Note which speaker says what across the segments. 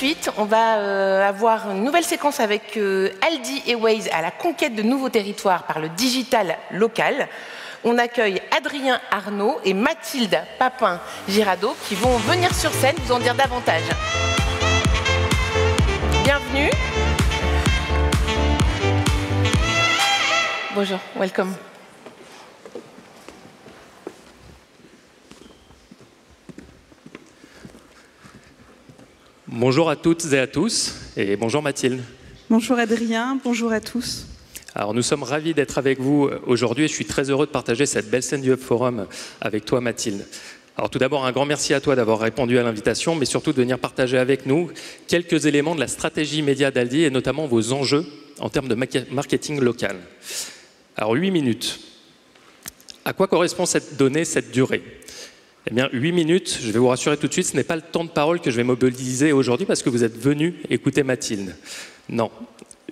Speaker 1: suite, on va avoir une nouvelle séquence avec Aldi et Waze à la conquête de nouveaux territoires par le digital local. On accueille Adrien Arnaud et Mathilde Papin-Girado qui vont venir sur scène vous en dire davantage. Bienvenue. Bonjour, welcome.
Speaker 2: Bonjour à toutes et à tous, et bonjour Mathilde.
Speaker 3: Bonjour Adrien, bonjour à tous.
Speaker 2: Alors nous sommes ravis d'être avec vous aujourd'hui et je suis très heureux de partager cette belle scène du Hub Forum avec toi Mathilde. Alors tout d'abord un grand merci à toi d'avoir répondu à l'invitation, mais surtout de venir partager avec nous quelques éléments de la stratégie média d'Aldi et notamment vos enjeux en termes de marketing local. Alors 8 minutes. À quoi correspond cette donnée, cette durée ? Eh bien, 8 minutes, je vais vous rassurer tout de suite, ce n'est pas le temps de parole que je vais mobiliser aujourd'hui parce que vous êtes venu écouter Mathilde. Non,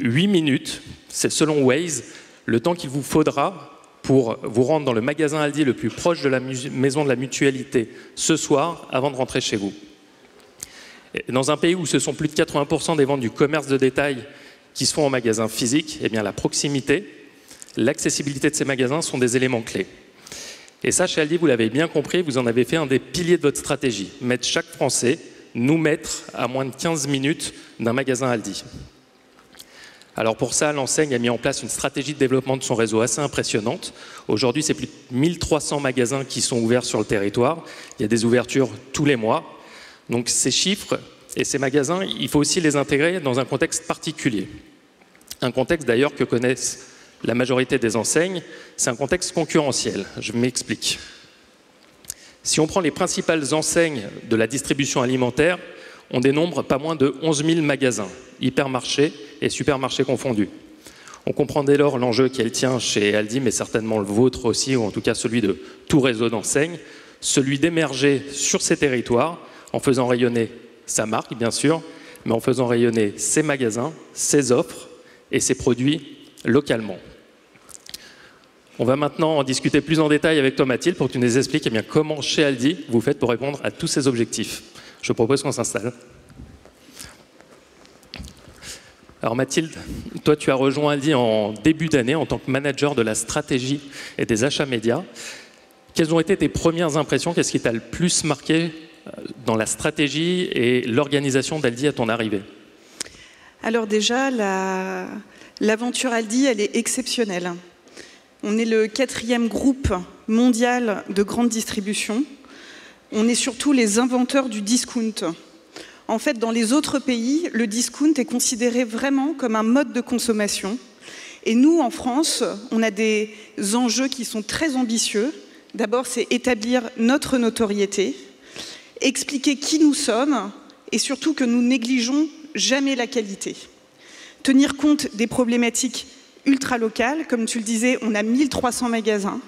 Speaker 2: 8 minutes, c'est selon Waze, le temps qu'il vous faudra pour vous rendre dans le magasin Aldi le plus proche de la maison de la mutualité ce soir avant de rentrer chez vous. Et dans un pays où ce sont plus de 80% des ventes du commerce de détail qui se font en magasin physique, eh bien la proximité, l'accessibilité de ces magasins sont des éléments clés. Et ça, chez Aldi, vous l'avez bien compris, vous en avez fait un des piliers de votre stratégie. Mettre chaque Français, nous mettre à moins de 15 minutes d'un magasin Aldi. Alors pour ça, l'enseigne a mis en place une stratégie de développement de son réseau assez impressionnante. Aujourd'hui, c'est plus de 1300 magasins qui sont ouverts sur le territoire. Il y a des ouvertures tous les mois. Donc ces chiffres et ces magasins, il faut aussi les intégrer dans un contexte particulier. Un contexte d'ailleurs que connaissent la majorité des enseignes, c'est un contexte concurrentiel. Je m'explique. Si on prend les principales enseignes de la distribution alimentaire, on dénombre pas moins de 11 000 magasins, hypermarchés et supermarchés confondus. On comprend dès lors l'enjeu qu'elle tient chez Aldi, mais certainement le vôtre aussi, ou en tout cas celui de tout réseau d'enseignes, celui d'émerger sur ces territoires en faisant rayonner sa marque, bien sûr, mais en faisant rayonner ses magasins, ses offres et ses produits localement. On va maintenant en discuter plus en détail avec toi Mathilde pour que tu nous expliques comment chez Aldi vous faites pour répondre à tous ces objectifs. Je propose qu'on s'installe. Alors Mathilde, toi tu as rejoint Aldi en début d'année en tant que manager de la stratégie et des achats médias. Quelles ont été tes premières impressions? Qu'est-ce qui t'a le plus marqué dans la stratégie et l'organisation d'Aldi à ton arrivée?
Speaker 3: Alors déjà, l'aventure Aldi, elle est exceptionnelle. On est le 4e groupe mondial de grande distribution. On est surtout les inventeurs du discount. En fait, dans les autres pays, le discount est considéré vraiment comme un mode de consommation. Et nous, en France, on a des enjeux qui sont très ambitieux. D'abord, c'est établir notre notoriété, expliquer qui nous sommes et surtout que nous négligeons jamais la qualité. Tenir compte des problématiques ultra-locales, comme tu le disais, on a 1300 magasins.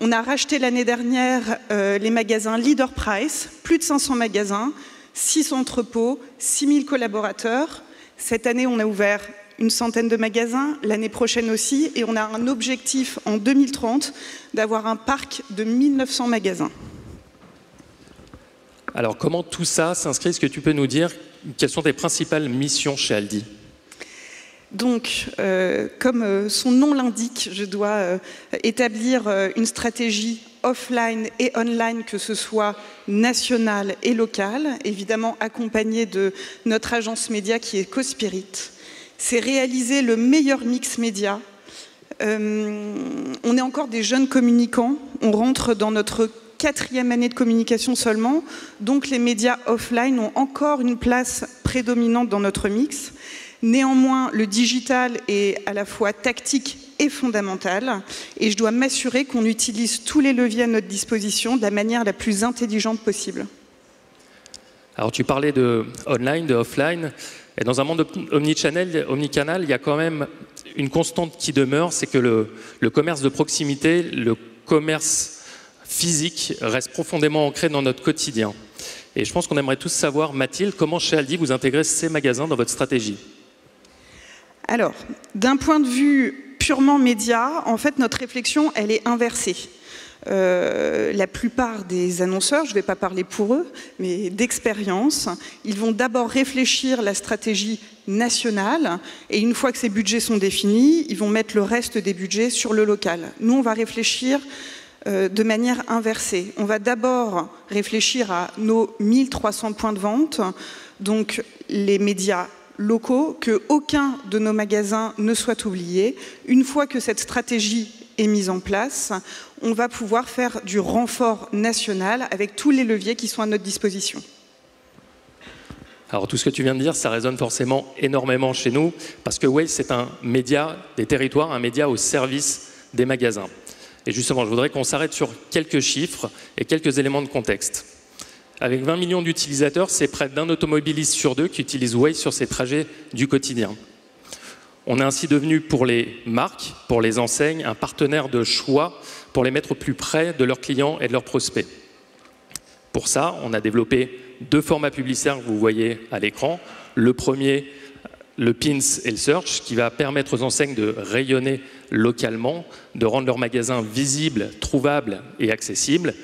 Speaker 3: On a racheté l'année dernière les magasins Leader Price, plus de 500 magasins, 6 entrepôts, 6000 collaborateurs. Cette année, on a ouvert une centaine de magasins, l'année prochaine aussi, et on a un objectif en 2030 d'avoir un parc de 1900 magasins. Alors, comment tout ça s'inscrit? Est-ce que tu peux nous dire quelles sont tes principales missions chez Aldi? Donc, comme son nom l'indique, je dois établir une stratégie offline et online, que ce soit nationale et locale, évidemment accompagnée de notre agence média qui est Cospirit. C'est réaliser le meilleur mix média. On est encore des jeunes communicants, on rentre dans notre 4e année de communication seulement, donc les médias offline ont encore une place prédominante dans notre mix. Néanmoins, le digital est à la fois tactique et fondamental, et je dois m'assurer qu'on utilise tous les leviers à notre disposition de la manière la plus intelligente possible. Alors tu parlais de online, de offline, et dans un monde omnicanal, il y a quand même une constante qui demeure, c'est que le commerce de proximité, le commerce physique reste profondément ancré dans notre quotidien. Et je pense qu'on aimerait tous savoir, Mathilde, comment chez Aldi vous intégrez ces magasins dans votre stratégie? Alors, d'un point de vue purement média, en fait, notre réflexion, elle est inversée. La plupart des annonceurs, je ne vais pas parler pour eux, mais d'expérience, ils vont d'abord réfléchir la stratégie nationale et une fois que ces budgets sont définis, ils vont mettre le reste des budgets sur le local. Nous, on va réfléchir de manière inversée. On va d'abord réfléchir à nos 1300 points de vente, donc les médias locaux, qu'aucun de nos magasins ne soit oublié. Une fois que cette stratégie est mise en place, on va pouvoir faire du renfort national avec tous les leviers qui sont à notre disposition.
Speaker 2: Alors tout ce que tu viens de dire, ça résonne forcément énormément chez nous, parce que Waze, c'est un média des territoires, un média au service des magasins. Et justement, je voudrais qu'on s'arrête sur quelques chiffres et quelques éléments de contexte. Avec 20 millions d'utilisateurs, c'est près d'un automobiliste sur deux qui utilise Waze sur ses trajets du quotidien. On est ainsi devenu pour les marques, pour les enseignes, un partenaire de choix pour les mettre au plus près de leurs clients et de leurs prospects. Pour ça, on a développé 2 formats publicitaires que vous voyez à l'écran. Le premier, le Pins et le Search, qui va permettre aux enseignes de rayonner localement, de rendre leurs magasins visibles, trouvables et accessibles.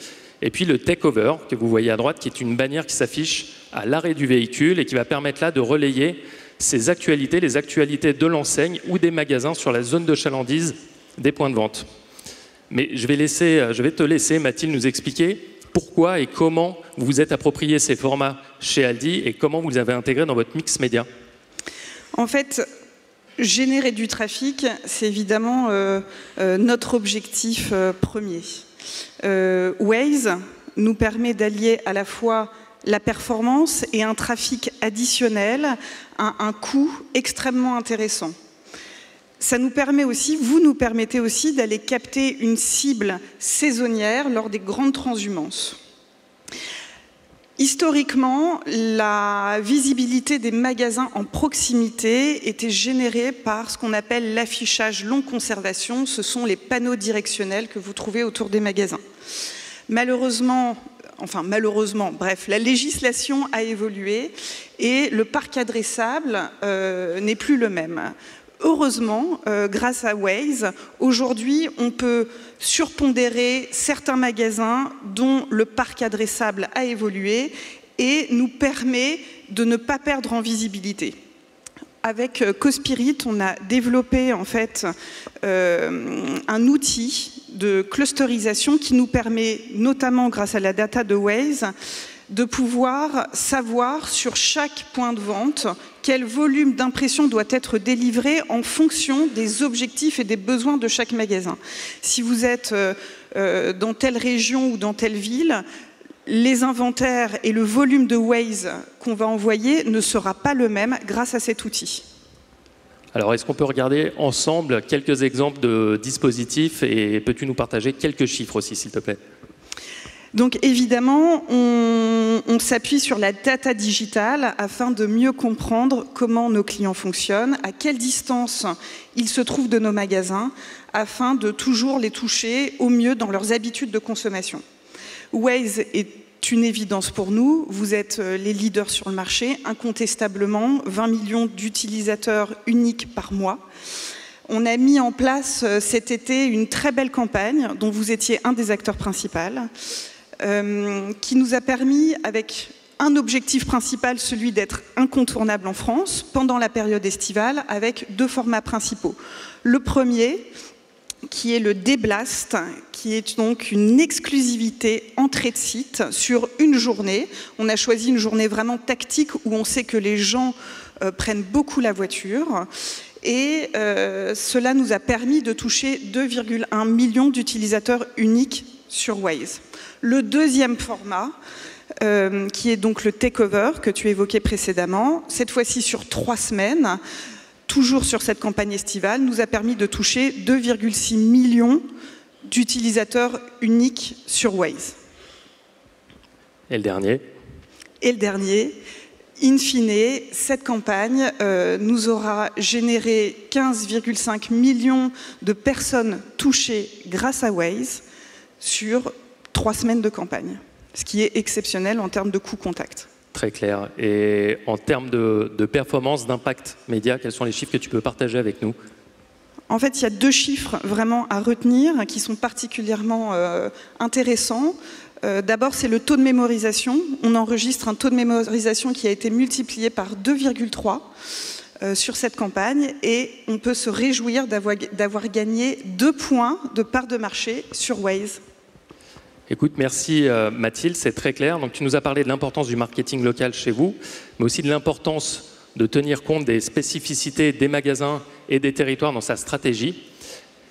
Speaker 2: Et puis le Takeover, que vous voyez à droite, qui est une bannière qui s'affiche à l'arrêt du véhicule et qui va permettre là de relayer ces actualités, les actualités de l'enseigne ou des magasins sur la zone de chalandise des points de vente. Mais je vais te laisser, Mathilde, nous expliquer pourquoi et comment vous vous êtes approprié ces formats chez Aldi et comment vous les avez intégrés dans votre mix média.
Speaker 3: En fait, générer du trafic, c'est évidemment notre objectif premier. Waze nous permet d'allier à la fois la performance et un trafic additionnel à un coût extrêmement intéressant. Ça nous permet aussi, vous nous permettez aussi d'aller capter une cible saisonnière lors des grandes transhumances. Historiquement, la visibilité des magasins en proximité était générée par ce qu'on appelle l'affichage longue conservation. Ce sont les panneaux directionnels que vous trouvez autour des magasins. Malheureusement, bref, la législation a évolué et le parc adressable n'est plus le même. Heureusement, grâce à Waze, aujourd'hui, on peut surpondérer certains magasins dont le parc adressable a évolué et nous permet de ne pas perdre en visibilité. Avec Cospirit, on a développé en fait un outil de clusterisation qui nous permet, notamment grâce à la data de Waze, de pouvoir savoir sur chaque point de vente quel volume d'impression doit être délivré en fonction des objectifs et des besoins de chaque magasin. Si vous êtes dans telle région ou dans telle ville, les inventaires et le volume de Waze qu'on va envoyer ne sera pas le même grâce à cet outil.
Speaker 2: Alors, est-ce qu'on peut regarder ensemble quelques exemples de dispositifs et peux-tu nous partager quelques chiffres aussi, s'il te plaît ?
Speaker 3: Donc évidemment, on s'appuie sur la data digitale afin de mieux comprendre comment nos clients fonctionnent, à quelle distance ils se trouvent de nos magasins, afin de toujours les toucher au mieux dans leurs habitudes de consommation. Waze est une évidence pour nous, vous êtes les leaders sur le marché, incontestablement, 20 millions d'utilisateurs uniques par mois. On a mis en place cet été une très belle campagne dont vous étiez un des acteurs principaux, qui nous a permis, avec un objectif principal, celui d'être incontournable en France pendant la période estivale, avec 2 formats principaux. Le premier, qui est le Déblast, qui est donc une exclusivité entrée de site sur une journée. On a choisi une journée vraiment tactique où on sait que les gens prennent beaucoup la voiture. Et cela nous a permis de toucher 2,1 millions d'utilisateurs uniques sur Waze. Le deuxième format, qui est donc le Takeover, que tu évoquais précédemment, cette fois-ci sur 3 semaines, toujours sur cette campagne estivale, nous a permis de toucher 2,6 millions d'utilisateurs uniques sur Waze.
Speaker 2: Et le dernier ?
Speaker 3: Et le dernier, in fine, cette campagne nous aura généré 15,5 millions de personnes touchées grâce à Waze sur 3 semaines de campagne, ce qui est exceptionnel en termes de coût contact.
Speaker 2: Très clair. Et en termes de performance, d'impact média, quels sont les chiffres que tu peux partager avec nous ?
Speaker 3: En fait, il y a 2 chiffres vraiment à retenir qui sont particulièrement intéressants. D'abord, c'est le taux de mémorisation. On enregistre un taux de mémorisation qui a été multiplié par 2,3 sur cette campagne et on peut se réjouir d'avoir gagné 2 points de part de marché sur Waze.
Speaker 2: Écoute, merci Mathilde, c'est très clair. Donc, tu nous as parlé de l'importance du marketing local chez vous, mais aussi de l'importance de tenir compte des spécificités des magasins et des territoires dans sa stratégie.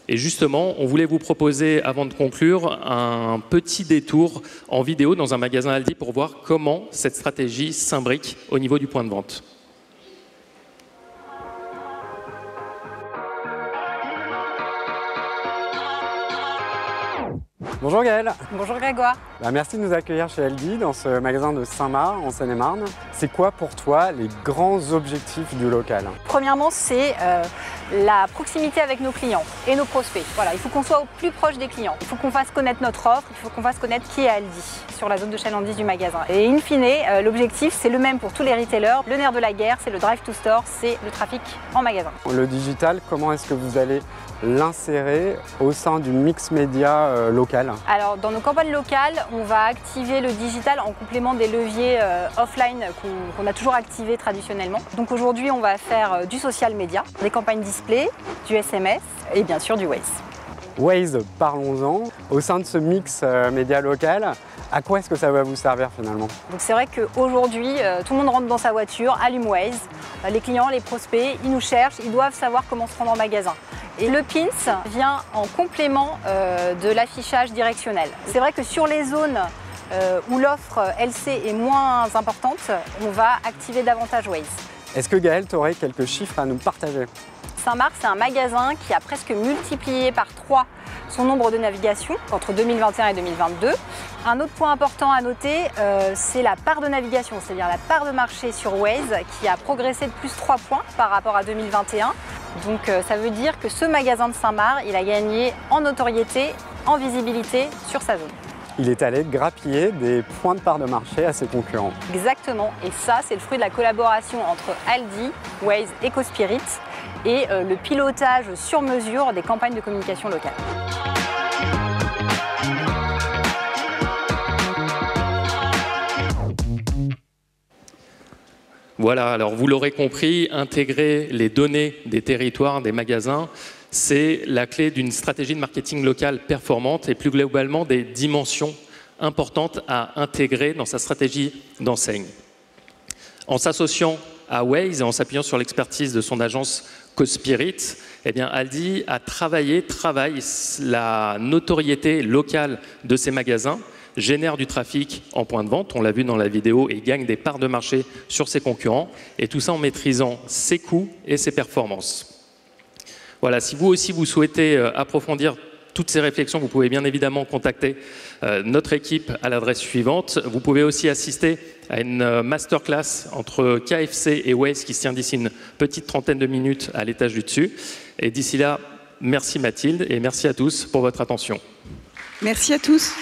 Speaker 2: Et justement, on voulait vous proposer, avant de conclure, un petit détour en vidéo dans un magasin Aldi pour voir comment cette stratégie s'imbrique au niveau du point de vente.
Speaker 4: Bonjour Gaëlle.
Speaker 5: Bonjour Grégoire.
Speaker 4: Merci de nous accueillir chez Aldi dans ce magasin de Saint-Marc en Seine-et-Marne. C'est quoi pour toi les grands objectifs du local?
Speaker 5: Premièrement, c'est la proximité avec nos clients et nos prospects. Voilà, il faut qu'on soit au plus proche des clients. Il faut qu'on fasse connaître notre offre, il faut qu'on fasse connaître qui est Aldi sur la zone de chalandise du magasin. Et in fine, l'objectif, c'est le même pour tous les retailers. Le nerf de la guerre, c'est le drive to store, c'est le trafic en magasin.
Speaker 4: Le digital, comment est-ce que vous allez l'insérer au sein du mix média local?
Speaker 5: Alors, dans nos campagnes locales, on va activer le digital en complément des leviers offline qu'on a toujours activés traditionnellement. Donc aujourd'hui, on va faire du social media, des campagnes display, du SMS et bien sûr du Waze.
Speaker 4: Waze, parlons-en. Au sein de ce mix média local, à quoi est-ce que ça va vous servir finalement?
Speaker 5: Donc c'est vrai qu'aujourd'hui, tout le monde rentre dans sa voiture, allume Waze. Les clients, les prospects, ils nous cherchent, ils doivent savoir comment se rendre en magasin. Et le PINS vient en complément de l'affichage directionnel. C'est vrai que sur les zones où l'offre LC est moins importante, on va activer davantage Waze.
Speaker 4: Est-ce que Gaëlle, tu aurais quelques chiffres à nous partager?
Speaker 5: Saint-Marc, c'est un magasin qui a presque multiplié par 3 son nombre de navigations entre 2021 et 2022. Un autre point important à noter, c'est la part de navigation, c'est-à-dire la part de marché sur Waze qui a progressé de plus 3 points par rapport à 2021. Donc ça veut dire que ce magasin de Saint-Marc, il a gagné en notoriété, en visibilité sur sa zone.
Speaker 4: Il est allé grappiller des points de part de marché à ses concurrents.
Speaker 5: Exactement, et ça c'est le fruit de la collaboration entre Aldi, Waze et Cospirit et le pilotage sur mesure des campagnes de communication locale.
Speaker 2: Voilà, alors vous l'aurez compris, intégrer les données des territoires, des magasins, c'est la clé d'une stratégie de marketing local performante et plus globalement des dimensions importantes à intégrer dans sa stratégie d'enseigne. En s'associant à Waze et en s'appuyant sur l'expertise de son agence Cospirit, eh bien Aldi travaille la notoriété locale de ses magasins, génère du trafic en point de vente, on l'a vu dans la vidéo, et gagne des parts de marché sur ses concurrents, et tout ça en maîtrisant ses coûts et ses performances. Voilà, si vous aussi vous souhaitez approfondir toutes ces réflexions, vous pouvez bien évidemment contacter notre équipe à l'adresse suivante. Vous pouvez aussi assister à une masterclass entre KFC et Waze qui se tient d'ici une petite trentaine de minutes à l'étage du dessus. Et d'ici là, merci Mathilde et merci à tous pour votre attention.
Speaker 3: Merci à tous.